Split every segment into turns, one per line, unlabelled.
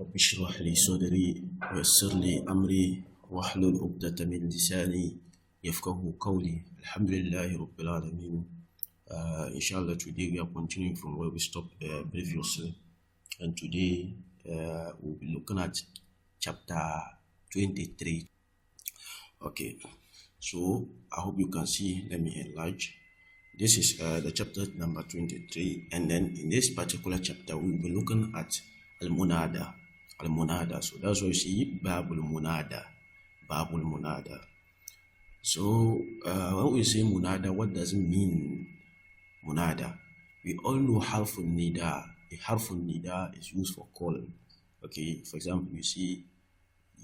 رب اشرح لي صدري ويسر لي أمري واحلل عقدة من لساني يفقه قولي. Alhamdulillah Rabbil Alameen. Inshallah, today we are continuing from where we stopped previously, and today we'll be looking at chapter 23. Okay, so I hope you can see. Let me enlarge. This is the chapter number 23, and then in this particular chapter we'll be looking at Al-Munada. Al-Munada. So that's why you see Babul Munada. Babul Munada. So when we say Munada, what does it mean? Munada. We all know Harful Nida. A Harful Nida is used for calling. Okay, for example, you see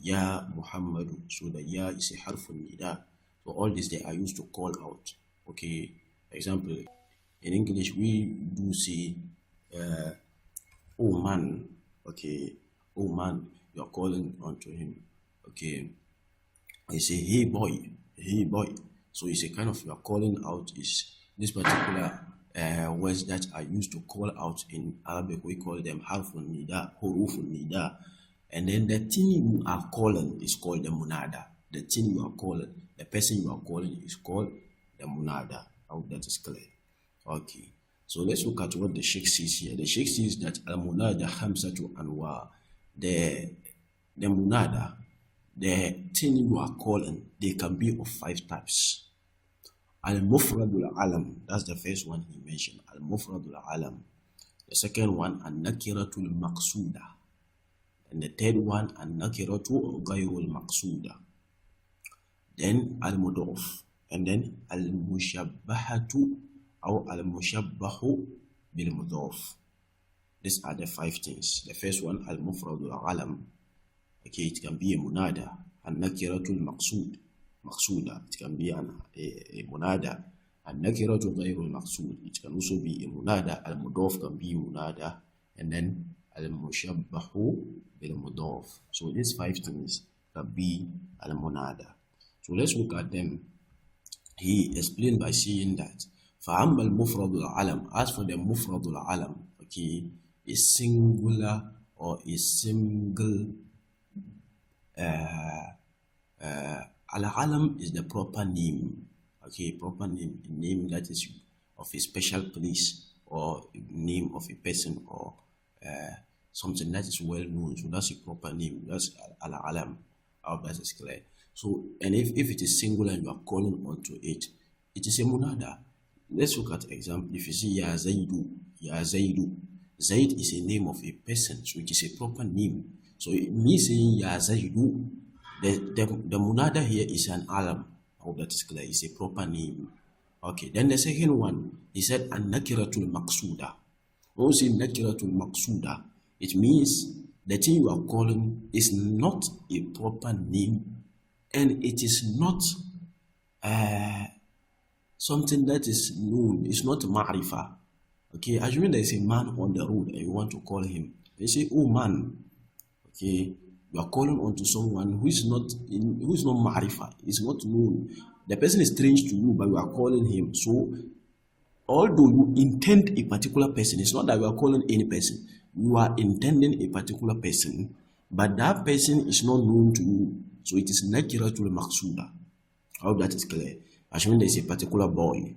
Ya Muhammadu. So the Ya is a Harful Nida. So all these they are used to call out. Okay, for example, in English we do say oh man. Okay, oh man, you are calling unto him. Okay, I say hey boy, hey boy. So it's a kind of you are calling out. Is this particular words that are used to call out in Arabic, we call them harfun nida, hurufun nida. And then the thing you are calling is called the munada. The thing you are calling, the person you are calling is called the munada. I hope that is clear. Okay, so let's look at what the Sheikh says here. The Sheikh says that al-munada khamsatu anwa. The munada, the thing you are calling, they can be of 5 types. Al-mufradul alam, that's the first one he mentioned. Al-mufradul alam. The second one, an-nakiratul maqsuda. And the third one, an-nakiratu ghayrul maqsuda. Then al-mudaf. And then al-mushabbahatu or al-mushabbahu bil-mudaf. These are the 5 things. The first one, al-mufradul alam. Okay, it can be a munada. An-nakiratul maqsuda. It can be a munada. An-nakiratul ghayrul maqsud. It can also be a munada. Al-mudaf can be munada. And then al-mushabbahu bil-mudaf. So these 5 things can be al-munada. So let's look at them. He explained by saying that فَأَمَّا الْمُفْرَدُ الْعَلَمْ. As for the mufrad al-alam, okay, a singular or a single al-alam is the proper name. Okay, proper name, a name that is of a special place or a name of a person or something that is well known. So that's a proper name. That's al-alam. I hope that is clear. So, and if it is singular and you are calling onto it, it is a munada. Let's look at example. If you see Ya Zaidu, Ya Zaidu. Zaid is a name of a person, so it is a proper name. So me saying Ya Zaidu, the munada here is an alam. I hope that is clear. It's a proper name. Okay, then the second one, he said an-nakiratul maqsuda. When we say nakiratul maqsuda, it means the thing you are calling is not a proper name. And it is not something that is known. It's not ma'rifa. Okay, assuming there is a man on the road and you want to call him. You say, oh man. Okay, you are calling onto someone who is not ma'rifa. It's not known. The person is strange to you, but you are calling him. So, although you intend a particular person, it's not that you are calling any person. You are intending a particular person, but that person is not known to you. So it is nakiratul maqsuda. I hope that is clear. Assuming there is a particular boy,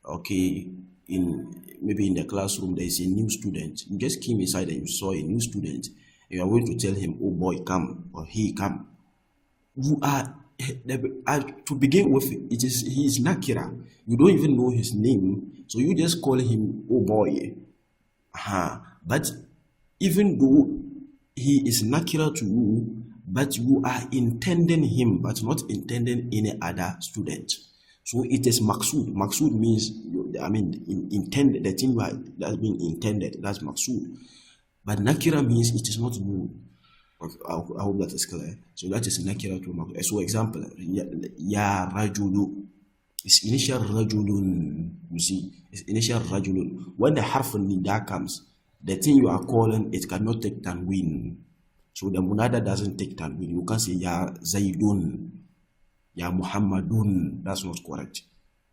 okay, maybe in the classroom there is a new student. You just came inside and you saw a new student. And you are going to tell him, oh boy, come, or he come. You are to begin with, he is nakira. You don't even know his name, so you just call him oh boy. But even though he is nakira to you, but you are intending him, but not intending any other student. So it is maqsood. Maqsood means, intended, the thing that's being intended, that's maqsood. But nakira means it is not known. I hope that is clear. So that is nakira to maqsood. So example, ya rajulu. It's initial rajulun. You see, it's initial rajulun. When the harf nida comes, the thing you are calling, it cannot take tanween. So the munada doesn't take tanween. You can't say Ya Zaidun, Ya Muhammadun. That's not correct.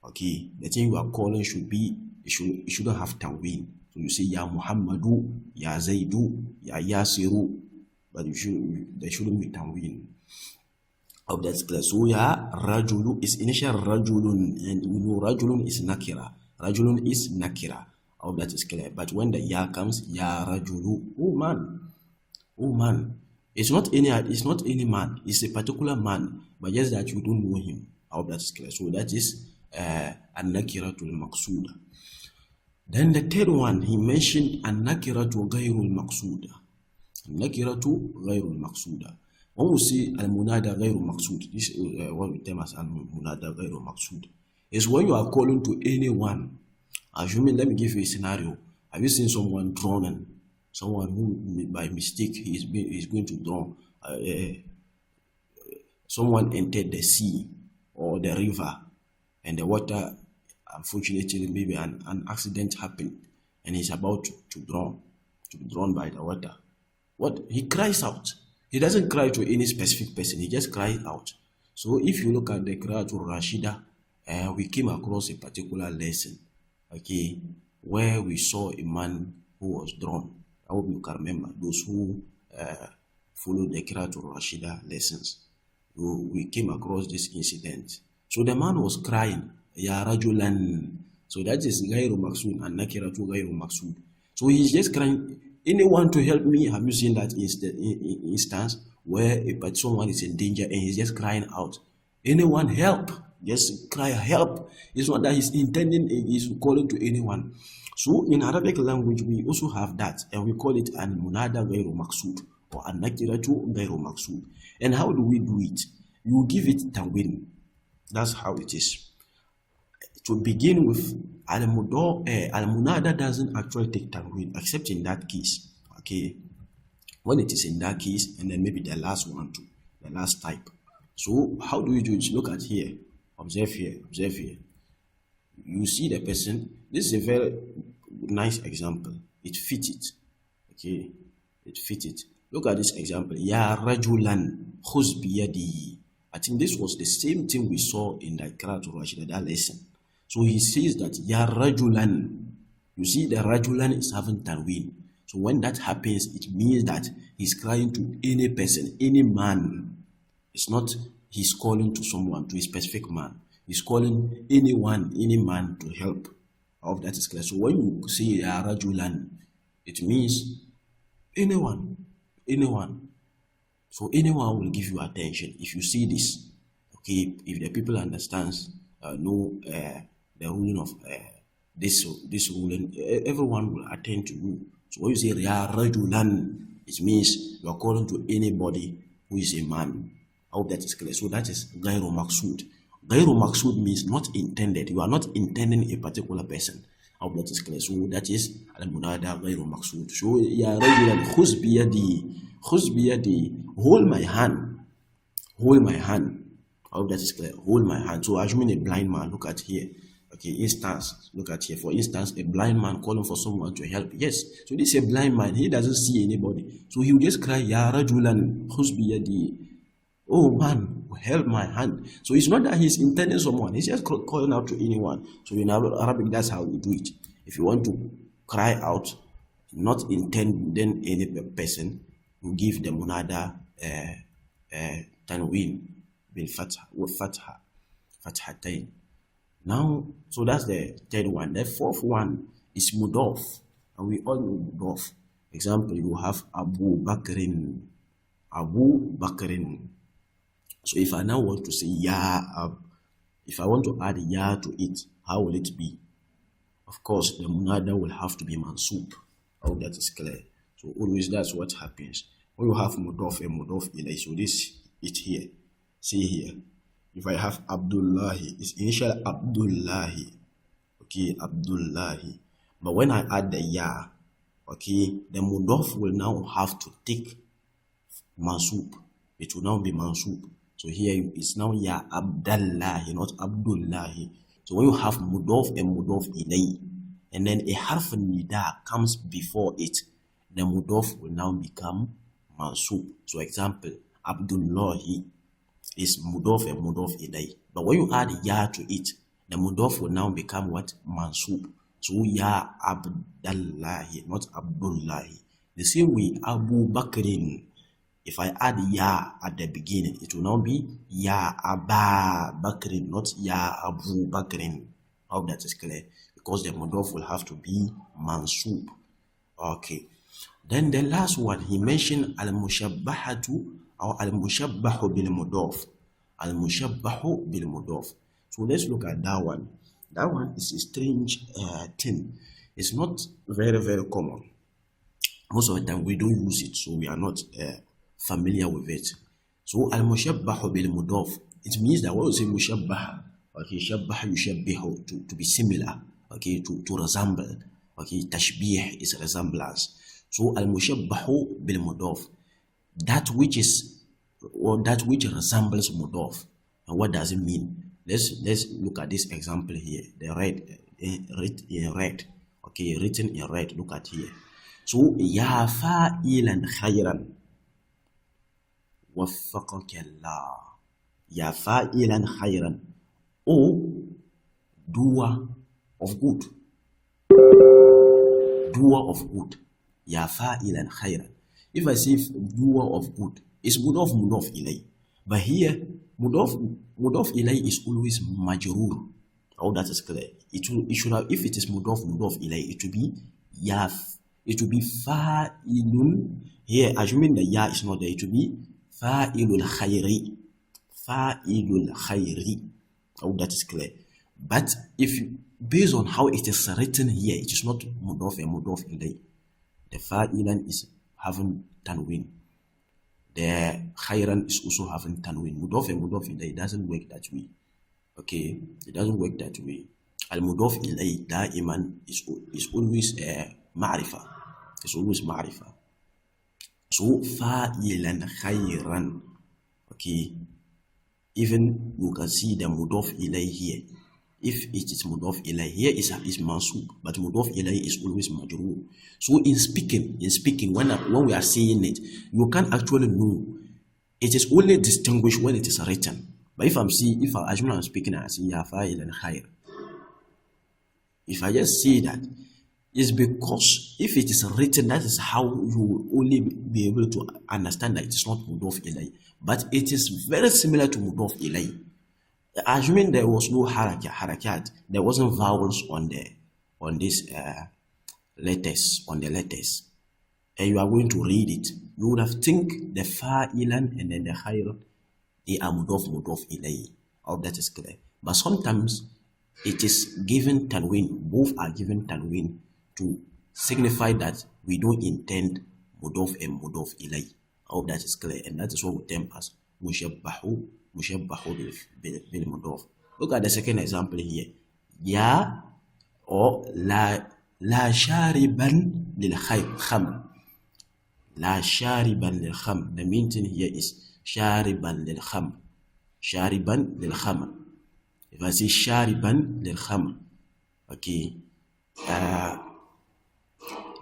Okay, the thing you are calling should be, it shouldn't have tanween. So you say Ya Muhammadu, Ya Zaidu, Ya Yasiru. but there shouldn't be tanween. Of that's clear. So ya rajulu is initial rajulun, and we know rajulun is nakira. Rajulun is nakira. Of that is clear. But when the ya comes, ya rajulu, oh man. It's not any man. It's a particular man, but just that you don't know him. I hope that is clear. So that is an-nakiratul maqsuda. Then the third one, he mentioned an-nakiratu ghayrul maqsuda. An-nakiratu ghayrul maqsuda. When we see al-munada ghayrul maqsud, this is what we term as al-munada ghayrul maqsud, is when you are calling to anyone. Assuming, let me give you a scenario. Have you seen someone drowning? Someone who by mistake is going to drown. Someone entered the sea or the river, and the water, unfortunately, maybe an accident happened, and he's about to drown, to be drowned by the water. What? He cries out. He doesn't cry to any specific person. He just cries out. So if you look at the Qira'atul Rashida, we came across a particular lesson, okay, where we saw a man who was drowned. I hope you can remember, those who followed the Qira'atul Rashida lessons. We came across this incident. So the man was crying, Ya Rajulan. So that is Ghayru Maqsood and Nakiratu Ghayru Maqsood. So he's just crying, anyone to help me? Have you seen that instance where someone is in danger and he's just crying out? Anyone help? Just cry help. It's not that he's intending, he's calling to anyone. So in Arabic language, we also have that, and we call it an munada ghayru maqsood or an nakiratu ghayru maqsood. And how do we do it? You give it tanween. That's how it is. To begin with, al-munada doesn't actually take tanween, except in that case. Okay, when it is in that case, and then maybe the last one too, the last type. So how do we do it? Look at here. Observe here. Observe here. You see the person. This is a very nice example. It fits it. Okay, it fits it. Look at this example. Ya rajulan khuz biyadi. I think this was the same thing we saw in the Qira'atul Rashida, that lesson. So he says that Ya rajulan. You see the rajulan is having tanween. So when that happens, it means that he's crying to any person, any man. It's not he's calling to someone, to a specific man. He's calling anyone, any man to help. I hope that is clear. So when you say Ya Rajulan, it means anyone. So anyone will give you attention if you see this. Okay, if the people know the ruling of this ruling, everyone will attend to you. So when you say Ya Rajulan, it means you are calling to anybody who is a man. I hope that is clear. So that is Ghayru Maqsood. Ghayru Maqsood means not intended. You are not intending a particular person. I hope that is clear. So that is Al-Munada Ghayru Maqsood. So Ya Rajulan khuz biyadi, hold my hand. Hold my hand. I hope that is clear. Hold my hand. So assuming a blind man, look at here. Okay, instance, look at here. For instance, a blind man calling for someone to help. Yes, so this is a blind man. He doesn't see anybody. So he will just cry, Ya Rajulan khuz biyadi. Oh man, help my hand. So it's not that he's intending someone. He's just calling out to anyone. So in Arabic, that's how we do it. If you want to cry out, not intending any person, you give the munada tanween bil fatha with fathatain. Now, so that's the third one. The fourth one is mudaf, and we all know mudaf. Example, you have Abu Bakrin. So if I now want to say if I want to add ya to it, how will it be? Of course, the munada will have to be mansub. I hope that is clear. So always that's what happens. When you have mudaf and mudaf ilay, so this it here. See here. If I have Abdullahi, it's initial Abdullahi. Okay, Abdullahi. But when I add the ya, okay, the mudaf will now have to take mansub. It will now be mansub. So here it's now Ya Abdullahi, not Abdullahi. So when you have mudaf and mudaf ilay, and then a harf nida comes before it, the mudaf will now become mansub. So example, Abdullahi is mudaf and mudaf ilay. But when you add ya to it, the mudaf will now become what? Mansub. So Ya Abdullahi, not Abdullahi. The same way Abu Bakrin. If I add ya at the beginning, it will now be ya Aba Bakrin, not ya Abu Bakrin. I hope that is clear, because the mudaf will have to be mansub. Okay. Then the last one, he mentioned al-mushabbahatu or al-mushabbahu bil-mudaf. Al-mushabbahu bil-mudaf. So let's look at that one. That one is a strange thing. It's not very, very common. Most of the time we don't use it, so we are not familiar with it. So al-mushabbahu bil-mudaf, it means that when we say mushabbah, okay, shabbah yushabbihu, to be similar, okay, to resemble, okay, tashbih is resemblance. So al-mushabbahu bil-mudaf, that which resembles mudaf. And what does it mean? Let's look at this example here. The red, in red, okay, written in red. Look at here. So ya fa'ilan khayran waffaqaka Allah. Ya fa'ilan khayran, O doer of good. Doer of good. Ya fa'ilan khayran. If I say doer of good, it's mudaf ilay. But here, mudaf ilay is always majrur. Oh, that is clear. It should have, if it is mudaf ilay, it will be fa'ilun. Here, assuming the ya is not there, it will be fa'ilul khayri. Fa'ilul khayri. Oh, that is clear. But based on how it is written here, it is not mudaf ilay. The fa'ilan is having tanween. The khayran is also having tanween. Mudaf ilay, it doesn't work that way. Okay, it doesn't work that way. Al-mudaf ilay da'iman is always ma'rifa. It's always ma'rifa. So fa'ilan khayran. Okay, even you can see the mudaf ilay here. If it is mudaf ilay, here is mansub, but mudaf ilay is always majrur. So in speaking, when we are saying it, you can't actually know. It is only distinguished when it is written. But if I'm speaking and I say ya fa'ilan khayr, if I just say that, it's because if it is written, that is how you will only be able to understand that it is not mudaf ilay. But it is very similar to mudaf ilay. Assuming there was no harakat, there wasn't vowels on these letters, and you are going to read it, you would have think the fa'ilan and then the khayr, they are mudaf ilay. All that is clear. But sometimes it is given tanween. Both are given tanween to signify that we don't intend mudaf and mudaf ilay. All that is clear, and that is what we term as mushabbahu bil mudaf. Look at the second example here. Ya or la shariban lil khamr. La shariban lil khamr. The meaning here is shariban lil khamr. Shariban lil khamr. If I say shariban lil khamr, okay,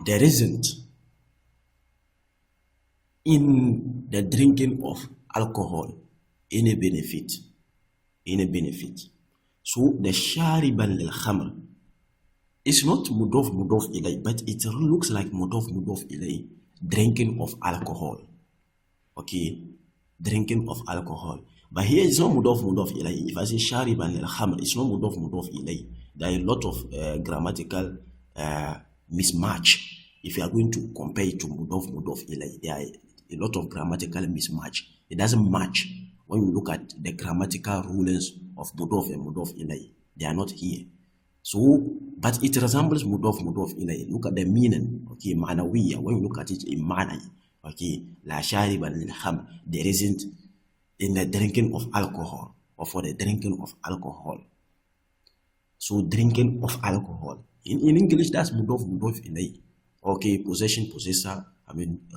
there isn't in the drinking of alcohol any benefit. So the shariban lil khamr is not mudaf ilay, but it looks like mudaf ilay, drinking of alcohol. Okay, drinking of alcohol. But here it's not mudaf ilay. If I say shariban lil khamr, it's not mudaf ilay. There are a lot of grammatical mismatch. If you are going to compare it to mudaf ilay, there are a lot of grammatical mismatch. It doesn't match when you look at the grammatical rulings of mudaf and mudaf ilay. They are not here. So, but it resembles mudaf ilay. Look at the meaning. Okay, ma'nawiyya. When you look at it in ma'na, okay, la shariban lil khamr, there isn't in the drinking of alcohol or for the drinking of alcohol. So drinking of alcohol in English, that's mudaf ilay. Okay, possession, possessor,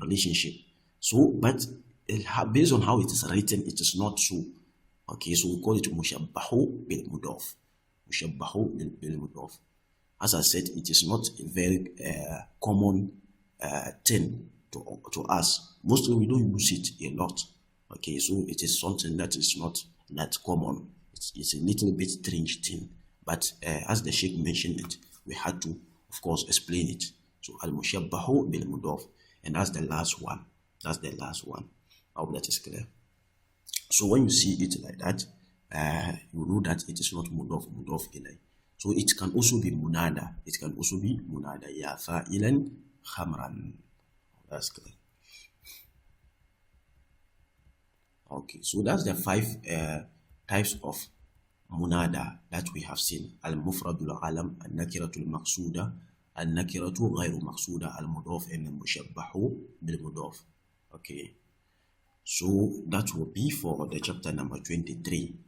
relationship. So, but based on how it is written, it is not so. Okay, so we call it mushabbahu bil mudaf. Mushabbahu bil mudaf. As I said, it is not a very common thing to us. Mostly we don't use it a lot. Okay, so it is something that is not that common. It's a little bit strange thing. But as the Sheikh mentioned it, we had to, of course, explain it. So al-mushabbahu bil mudaf, and that's the last one. I hope that is clear. So when you see it like that, you know that it is not mudaf ilay. So it can also be munada. It can also be munada. Ya fa'ilan khamran. That's clear. Okay, so that's the 5 types of munada that we have seen. Al-mufradul alam, al-nakiratul maqsuda, al-nakiratu ghayru maqsuda, al-mudaf and al-mushabbahu bil-mudaf. Okay, so that will be for the chapter number 23.